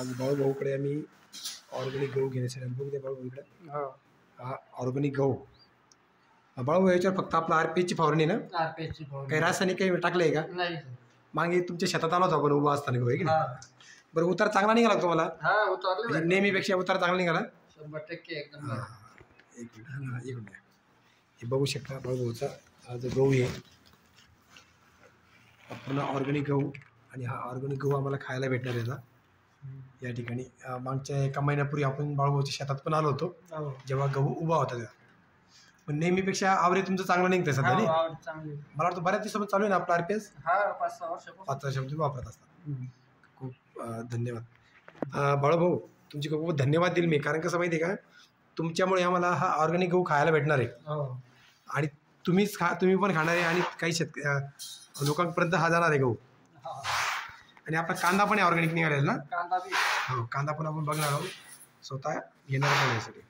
आज भाऊकडे आम्ही ऑर्गॅनिक गहू घेण्यासाठी बघू द्या भाऊ इकडे. हा ऑर्गॅनिक गहू. भाऊ याच्यावर फक्त आपलं RPH ची फवारणी ना? RPH ची फवारणी. काही रासायनिक काही टाकलंय का? नाही. मागे तुमच्या शेतात आलो होतो आपण उभा असताना गहू आहे की नाही? बरं उतार चांगला निघाला तुम्हाला? हा उतारला. नेहमीपेक्षा उतार चांगला निघाला? 100% एकदम. एक मिनिट हे बघू शकता भाऊचा हा जो गहू आहे पूर्ण ऑर्गॅनिक गहू. आणि हा ऑर्गॅनिक गहू आम्हाला खायला भेटणार आहे आता या ठिकाणी. मागच्या 1 महिन्यापूर्वी आपण बाळूभाऊच्या शेतात पण आलो होतो जेव्हा गहू उभा होता तेव्हा. पण नेहमीपेक्षा आवरे तुमचं चांगलं निघतंय सध्या नाही? मला वाटतं बऱ्याच दिवसापासून चालू आहे ना आपला RPH? 5 वर्ष तुम्ही वापरत असता. खूप धन्यवाद बाळूभाऊ. तुमची खूप खूप धन्यवाद देईल मी. कारण कसं माहिती आहे का, तुमच्यामुळे आम्हाला हा ऑर्गॅनिक गहू खायला भेटणार आहे. आणि तुम्ही पण खाणार आहे आणि काही लोकांपर्यंत हा जाणार आहे गहू. आणि आपला कांदा पण आहे ऑर्गॅनिक निघालेला ना? हो कांदा पण आपण बघणार आहोत स्वतः घेणार पण यासाठी.